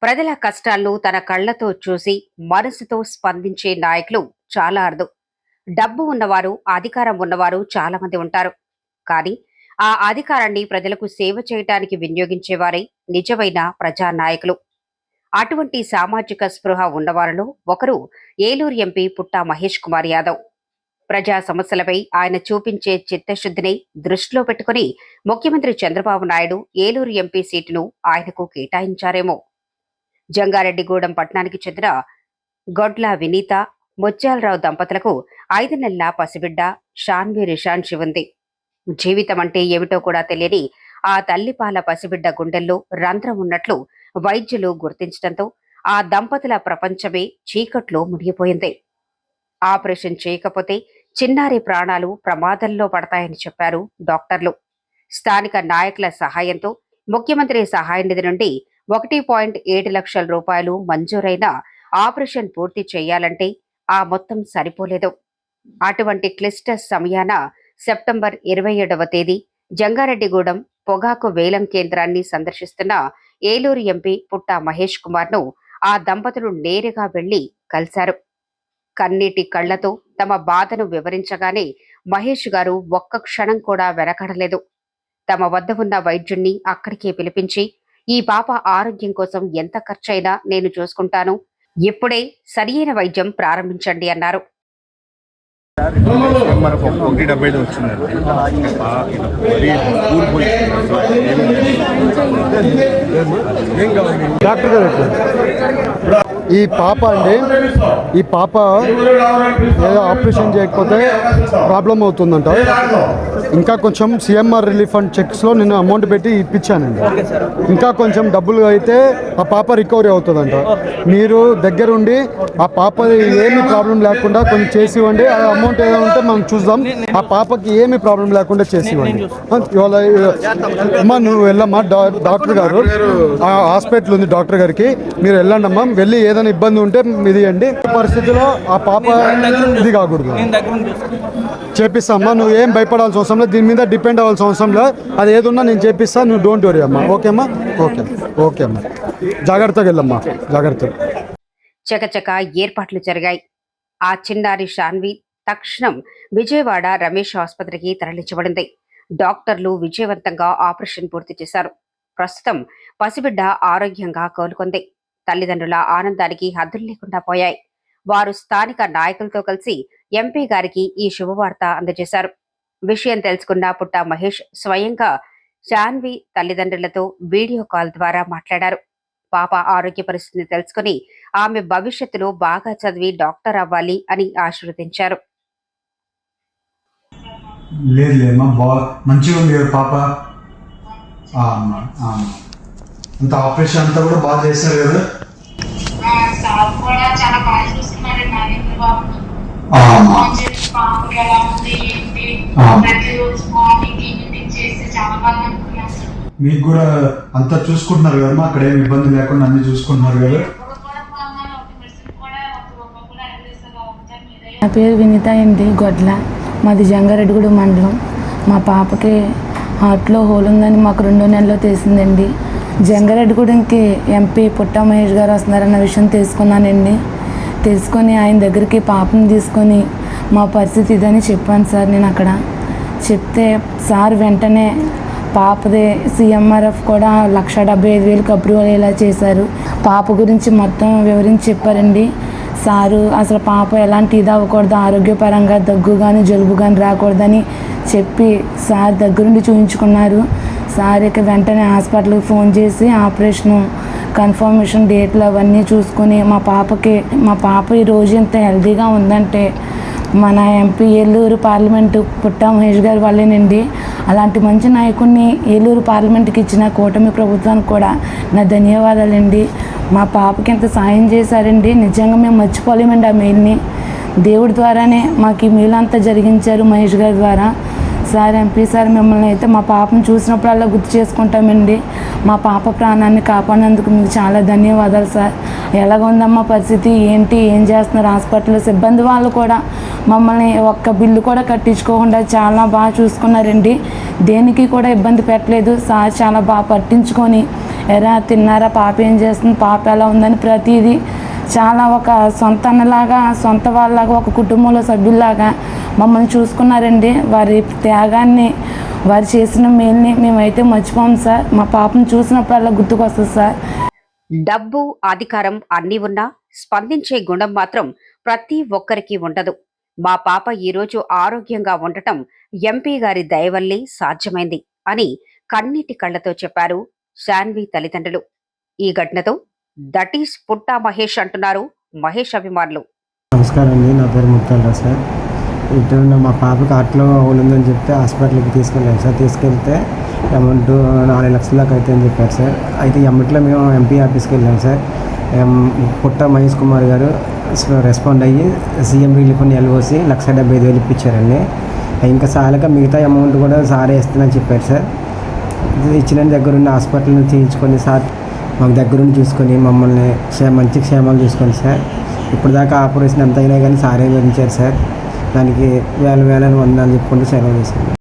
ప్రజల కష్టాలను తన కళ్లతో చూసి మనసుతో స్పందించే నాయకులు చాలా అరుదు. డబ్బు ఉన్నవారు, అధికారం ఉన్నవారు చాలా మంది ఉంటారు. కానీ ఆ అధికారాన్ని ప్రజలకు సేవ చేయటానికి వినియోగించేవారే నిజమైన ప్రజానాయకులు. అటువంటి సామాజిక స్పృహ ఉన్నవారిలో ఒకరు ఏలూరు ఎంపీ పుట్టా మహేష్ కుమార్ యాదవ్. ప్రజా సమస్యలపై ఆయన చూపించే చిత్తశుద్ధిని దృష్టిలో పెట్టుకుని ముఖ్యమంత్రి చంద్రబాబు నాయుడు ఏలూరు ఎంపీ సీటును ఆయనకు కేటాయించారేమో. జంగారెడ్డిగూడెం పట్టణానికి చెందిన గొడ్ల వినీత, ముత్యాలరావు దంపతులకు 5 నెలల పసిబిడ్డ షాన్వి రిషాన్షి ఉంది. జీవితం అంటే ఏమిటో కూడా తెలియని ఆ తల్లిపాల పసిబిడ్డ గుండెల్లో రంధ్రం ఉన్నట్లు వైద్యులు గుర్తించడంతో ఆ దంపతుల ప్రపంచమే చీకట్లో మునిగిపోయింది. ఆపరేషన్ చేయకపోతే చిన్నారి ప్రాణాలు ప్రమాదంలో పడతాయని చెప్పారు డాక్టర్లు. స్థానిక నాయకుల సహాయంతో ముఖ్యమంత్రి సహాయ నిధి నుండి 1.7 లక్షల రూపాయలు మంజూరైన ఆపరేషన్ పూర్తి చేయాలంటే ఆ మొత్తం సరిపోలేదు. అటువంటి క్లిష్ట సమయాన సెప్టెంబర్ 27వ తేదీ జంగారెడ్డిగూడెం పొగాకు వేలం కేంద్రాన్ని సందర్శిస్తున్న ఏలూరు ఎంపీ పుట్టా మహేష్ కుమార్ ను ఆ దంపతులు నేరుగా వెళ్లి కలిశారు. కన్నీటి కళ్లతో తమ బాధను వివరించగానే మహేష్ గారు ఒక్క క్షణం కూడా వెనకడలేదు. తమ వద్ద ఉన్న వైద్యుణ్ణి అక్కడికే పిలిపించి, ఈ పాప ఆరోగ్యం కోసం ఎంత ఖర్చైనా నేను చూసుకుంటాను, ఇప్పుడే సరియైన వైద్యం ప్రారంభించండి అన్నారు. మనకు 1.75 వచ్చిందండి. డాక్టర్ గారు ఈ పాప ఏదో ఆపరేషన్ చేయకపోతే ప్రాబ్లం అవుతుందంట. ఇంకా కొంచెం సిఎంఆర్ రిలీఫ్ ఫండ్ చెక్స్లో నేను అమౌంట్ పెట్టి ఇప్పించానండి. ఇంకా కొంచెం డబ్బులు అయితే ఆ పాప రికవరీ అవుతుందంట. మీరు దగ్గరుండి ఆ పాప ఏమి ప్రాబ్లం లేకుండా కొంచెం చేసి ఇవ్వండి. ఆ అమౌంట్ ఏదో ఉంటే మనం చూద్దాం. ఆ పాపకి ఏమి ప్రాబ్లం లేకుండా చేసి ఇవ్వండి. ఇవాళ అమ్మా నువ్వు వెళ్ళమ్మా, డాక్టర్ గారు ఆ హాస్పిటల్ ఉంది, డాక్టర్ గారికి మీరు వెళ్ళండి అమ్మా. వెళ్ళి ఏదైనా ఇబ్బంది ఉంటే ఇది అండి. పరిస్థితిలో ఆ పాప ఇది కాకూడదు. చేపిస్తామ్మా, నువ్వు ఏం భయపడాల్సిన అవసరం లేదు, దీని మీద డిపెండ్ అవ్వాల్సిన అవసరం లేదు. అది ఏదున్నా నేను చేపిస్తాను, నువ్వు డోంట్ వరీ అమ్మా. ఓకేమ్మా? ఓకే అమ్మా, జాగ్రత్తగా వెళ్ళమ్మా, జాగ్రత్తగా. చకచక ఏర్పాట్లు జరిగాయి. ఆ చిన్నారి షాన్వి తక్షణం విజయవాడ రమేష్ ఆసుపత్రికి తరలించబడింది. డాక్టర్లు విజయవంతంగా ఆపరేషన్ పూర్తి చేశారు. ప్రస్తుతం పసిబిడ్డ ఆరోగ్యంగా కోలుకుంది. తల్లిదండ్రుల ఆనందానికి హద్దులు లేకుండా పోయాయి. వారు స్థానిక నాయకులతో కలిసి ఎంపీ గారికి ఈ శుభవార్త అందజేశారు. విషయం తెలుసుకున్న పుట్టా మహేష్ స్వయంగా షాన్వి తల్లిదండ్రులతో వీడియో కాల్ ద్వారా మాట్లాడారు. పాప ఆరోగ్య పరిస్థితిని తెలుసుకుని ఆమె భవిష్యత్తులో బాగా చదివి డాక్టర్ అవ్వాలి అని ఆశీర్వదించారు. మంచిగా ఉంది పాప. అంత ఆపరేషన్ అంతా కూడా బాగా చేశారు కదా. మీకు కూడా అంతా చూసుకుంటున్నారు కదమ్మా, అక్కడ ఏమి ఇబ్బంది లేకుండా అన్ని చూసుకుంటున్నారు కదా. నా పేరు వినీత అండి, గొడ్ల, మాది జంగారెడ్డిగూడెం మండలం. మా పాపకి హార్ట్లో హోల్ ఉందని మాకు 2 నెలల్లో తెలిసిందండి. జంగారెడ్డిగూడెంకి ఎంపీ పుట్టా మహేష్ గారు వస్తున్నారన్న విషయం తెలుసుకున్నానండి. తెలుసుకొని ఆయన దగ్గరికి పాపను తీసుకొని మా పరిస్థితి ఇదని చెప్పాను సార్. నేను అక్కడ చెప్తే సార్ వెంటనే పాపది సిఎంఆర్ఎఫ్ కూడా 1,75,000 అప్రూవల్ అయ్యేలా చేశారు. పాప గురించి మొత్తం వివరించి చెప్పారండి సారు. అసలు పాప ఎలాంటి ఇది అవ్వకూడదు, ఆరోగ్యపరంగా దగ్గు కానీ జలుబు కానీ రాకూడదని చెప్పి సార్ దగ్గరుండి చూపించుకున్నారు. సార్ ఇక వెంటనే హాస్పిటల్కి ఫోన్ చేసి ఆపరేషను కన్ఫర్మేషన్ డేట్లు అవన్నీ చూసుకొని మా పాప ఈరోజు ఇంత హెల్తీగా ఉందంటే మన ఎంపీ ఏలూరు పార్లమెంటు పుట్టా మహేష్ గారి వల్లేనండి. అలాంటి మంచి నాయకుడిని ఏలూరు పార్లమెంట్కి ఇచ్చిన కూటమి ప్రభుత్వానికి కూడా నా ధన్యవాదాలండి. మా పాపకి ఎంత సాయం చేశారండి, నిజంగా మేము మర్చిపోలేమండి ఆ మేలుని. దేవుడి ద్వారానే మాకు ఈ మేలు అంతా జరిగించారు మహేష్ గారి ద్వారా. సార్ ఎంపీ సార్, మిమ్మల్ని అయితే మా పాపను చూసినప్పుడల్లా గుర్తు చేసుకుంటామండి. మా పాప ప్రాణాన్ని కాపాడినందుకు మీకు చాలా ధన్యవాదాలు సార్. ఎలాగ ఉందమ్మా పరిస్థితి, ఏంటి, ఏం చేస్తున్నారు హాస్పిటల్లో? సిబ్బంది వాళ్ళు కూడా మమ్మల్ని ఒక్క బిల్లు కూడా కట్టించుకోకుండా చాలా బాగా చూసుకున్నారండి. దేనికి కూడా ఇబ్బంది పెట్టలేదు సార్. చాలా బాగా పట్టించుకొని ఎరా తిన్నారా, పాప ఏం చేస్తుంది, పాప ఎలా ఉందని ప్రతిదీ చాలా ఒక సొంత అన్నలాగా, సొంత వాళ్ళలాగా, ఒక కుటుంబంలో సభ్యుల్లాగా మమ్మల్ని చూసుకున్నారండి. వారి త్యాగాన్ని, వారు చేసిన మేల్ని మేమైతే మర్చిపోం సార్. మా పాపను చూసినప్పుడల్లా గుర్తుకొస్తుంది సార్. డబ్బు, అధికారం అన్నీ ఉన్నా స్పందించే గుణం మాత్రం ప్రతి ఒక్కరికి ఉండదు. మా పాప ఈరోజు ఆరోగ్యంగా ఉండటం ఎంపీ గారి దయవల్లే సాధ్యమైంది అని కన్నీటి కళ్లతో చెప్పారు శాన్వి తల్లిదండ్రులు. ఈ ఘటనతో దట్ ఈస్ పుట్టా మహేష్ అంటున్నారు మహేష్ అభిమానులు. నమస్కారం అండి, నా పేరు ముత్తాలరావు సార్. ఇటు మా పాపకి హార్ట్లో హోల్ ఉందని చెప్తే హాస్పిటల్కి తీసుకెళ్ళాను సార్. తీసుకెళ్తే అమౌంట్ 4 లక్షల దాకా అయితే అని చెప్పారు సార్. అయితే ఎమ్మట్లో మేము ఎంపీ ఆఫీస్కి వెళ్ళాం సార్. పుట్ట మహేష్ కుమార్ గారు రెస్పాండ్ అయ్యి సీఎం రిలీఫ్ అని LOC 1,75,000 ఇప్పించారండి. ఇంకా చాలక మిగతా అమౌంట్ కూడా సారే ఇస్తానని చెప్పారు సార్. ఇచ్చిన దగ్గరుండి హాస్పిటల్ని తీయించుకొని సార్ మాకు దగ్గరుండి చూసుకొని మమ్మల్ని మంచి క్షేమాలు చూసుకోండి సార్. ఇప్పుడు దాకా ఆపరేషన్ ఎంత అయినా కానీ సారే భరించారు సార్. దానికి వేల వందలు చెప్పుకుంటూ సెలవు చేశారు.